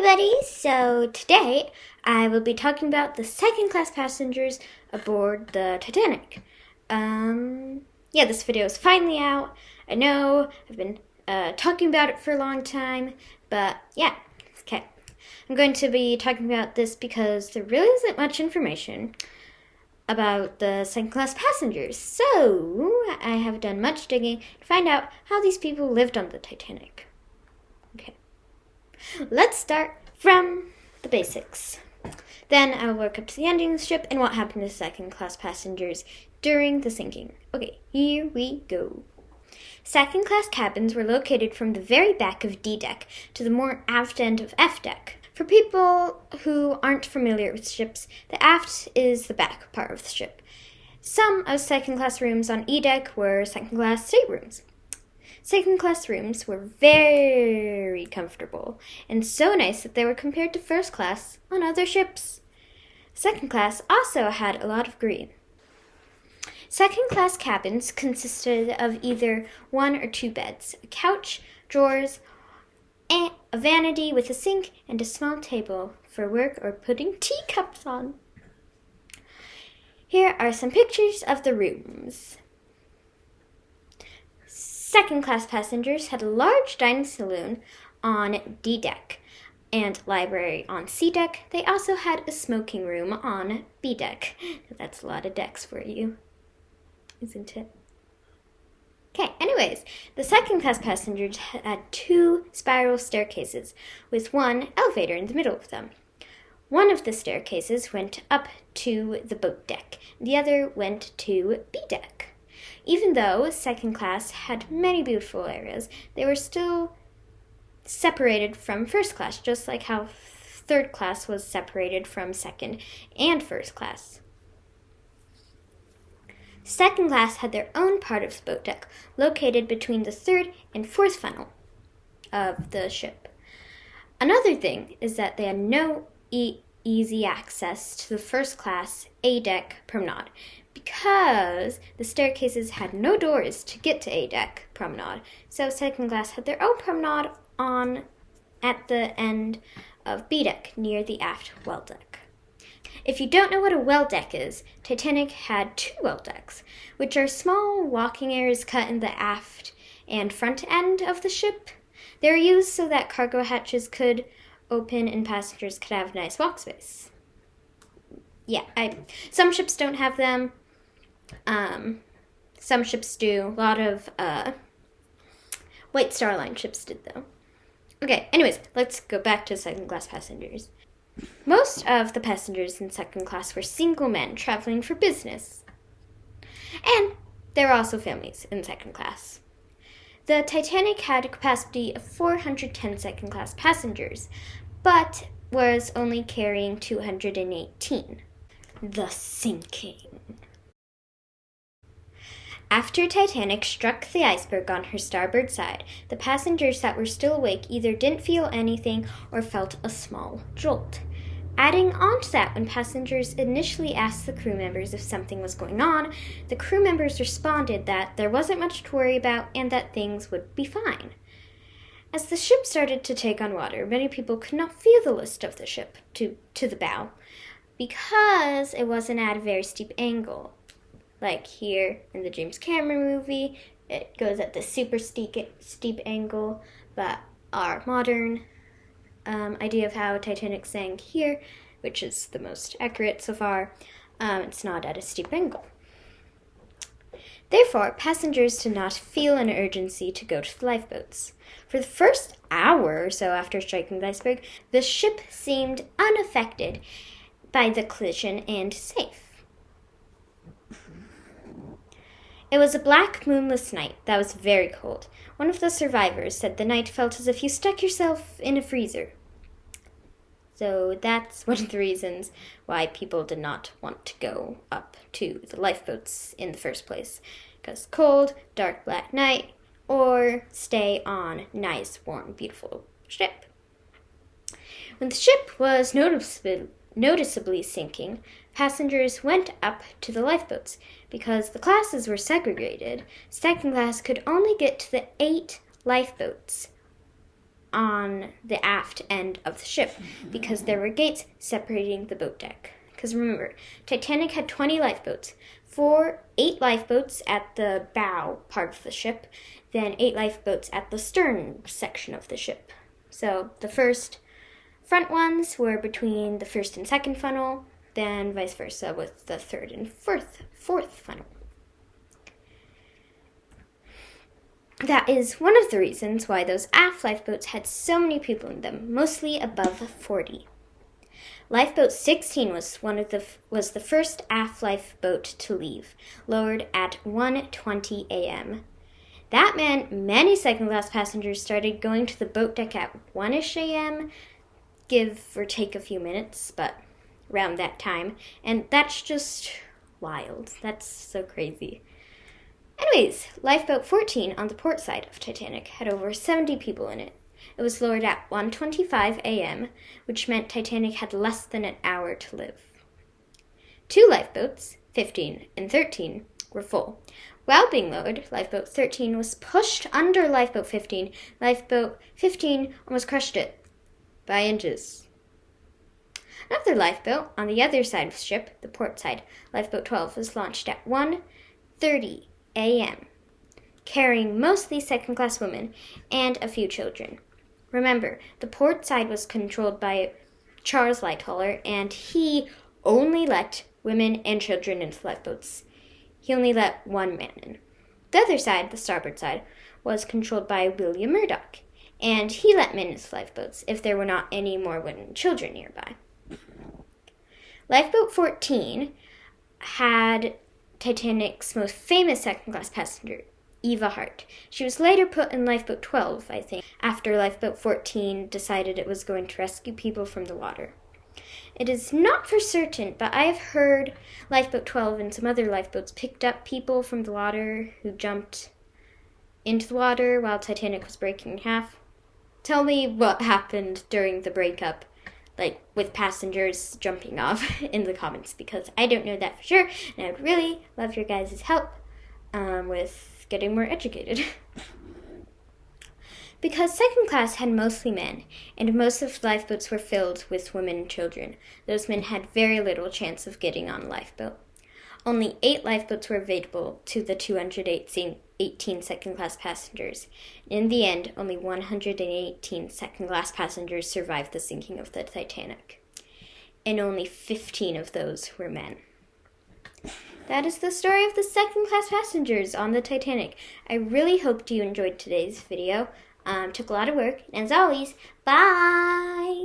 everybody! So today I will be talking about the second-class passengers aboard the Titanic. This video is finally out. I know I've been talking about it for a long time, but yeah, okay. I'm going to be talking about this because there really isn't much information about the second-class passengers. So I have done much digging to find out how these people lived on the Titanic. Okay. Let's start from the basics. Then I will work up to the ending of the ship and what happened to second-class passengers during the sinking. Okay, here we go. Second-class cabins were located from the very back of D deck to the more aft end of F deck. For people who aren't familiar with ships, the aft is the back part of the ship. Some of second-class rooms on E deck were second-class staterooms. Second-class rooms were very comfortable and so nice that they were compared to first class on other ships. Second class also had a lot of green. Second-class cabins consisted of either 1 or 2 beds, a couch, drawers, a vanity with a sink, and a small table for work or putting teacups on. Here are some pictures of the rooms. Second-class passengers had a large dining saloon on D deck and library on C deck. They also had a smoking room on B deck. That's a lot of decks for you, isn't it? Okay, anyways, the second-class passengers had 2 spiral staircases with 1 elevator in the middle of them. One of the staircases went up to the boat deck, the other went to B deck. Even though second class had many beautiful areas, they were still separated from first class, just like how third class was separated from second and first class. Second class had their own part of the boat deck, located between the third and fourth funnel of the ship. Another thing is that they had no easy access to the first class A deck promenade, because the staircases had no doors to get to A deck promenade, so second class had their own promenade at the end of B deck near the aft well deck. If you don't know what a well deck is, Titanic had 2 well decks, which are small walking areas cut in the aft and front end of the ship. They were used so that cargo hatches could open and passengers could have nice walk space. Some ships don't have them. Some ships do. A lot of White Star Line ships did, though. Okay, anyways, let's go back to second-class passengers. Most of the passengers in second class were single men traveling for business. And there were also families in second class. The Titanic had a capacity of 410 second-class passengers, but was only carrying 218. The sinking. After Titanic struck the iceberg on her starboard side, the passengers that were still awake either didn't feel anything or felt a small jolt. Adding on to that, when passengers initially asked the crew members if something was going on, the crew members responded that there wasn't much to worry about and that things would be fine. As the ship started to take on water, many people could not feel the lift of the ship to the bow because it wasn't at a very steep angle. Like here in the James Cameron movie, it goes at the super steep angle, but our modern idea of how Titanic sank here, which is the most accurate so far, it's not at a steep angle. Therefore, passengers did not feel an urgency to go to the lifeboats. For the first hour or so after striking the iceberg, the ship seemed unaffected by the collision and safe. It was a black, moonless night that was very cold. One of the survivors said the night felt as if you stuck yourself in a freezer. So that's one of the reasons why people did not want to go up to the lifeboats in the first place. Because cold, dark, black night, or stay on nice, warm, beautiful ship. When the ship was noticeably sinking, passengers went up to the lifeboats. Because the classes were segregated, second class could only get to the 8 lifeboats on the aft end of the ship because there were gates separating the boat deck. Because remember, Titanic had 20 lifeboats. 8 lifeboats at the bow part of the ship, then 8 lifeboats at the stern section of the ship. So the first front ones were between the first and second funnel, then vice versa with the third and fourth funnel. That is one of the reasons why those aft lifeboats had so many people in them, mostly above 40. Lifeboat 16 was the first aft lifeboat to leave, lowered at 1:20 a.m. That meant many second-class passengers started going to the boat deck at 1-ish a.m., give or take a few minutes, but around that time, and that's just wild. That's so crazy. Anyways, Lifeboat 14 on the port side of Titanic had over 70 people in it. It was lowered at 1:25 a.m., which meant Titanic had less than an hour to live. 2 lifeboats, 15 and 13, were full. While being lowered, Lifeboat 13 was pushed under Lifeboat 15. Lifeboat 15 almost crushed it by inches. Another lifeboat on the other side of the ship, the port side, Lifeboat 12, was launched at 1:30 a.m., carrying mostly second-class women and a few children. Remember, the port side was controlled by Charles Lightoller, and he only let women and children into lifeboats. He only let one man in. The other side, the starboard side, was controlled by William Murdoch, and he let men into lifeboats if there were not any more women and children nearby. Lifeboat 14 had Titanic's most famous second-class passenger, Eva Hart. She was later put in Lifeboat 12, I think, after Lifeboat 14 decided it was going to rescue people from the water. It is not for certain, but I have heard Lifeboat 12 and some other lifeboats picked up people from the water who jumped into the water while Titanic was breaking in half. Tell me what happened during the breakup, like with passengers jumping off in the comments, because I don't know that for sure, and I would really love your guys' help with getting more educated. Because second class had mostly men, and most of the lifeboats were filled with women and children, those men had very little chance of getting on a lifeboat. Only 8 lifeboats were available to the 218 second-class passengers. In the end, only 118 second-class passengers survived the sinking of the Titanic, and only 15 of those were men. That is the story of the second-class passengers on the Titanic. I really hoped you enjoyed today's video. Took a lot of work, and as always, bye!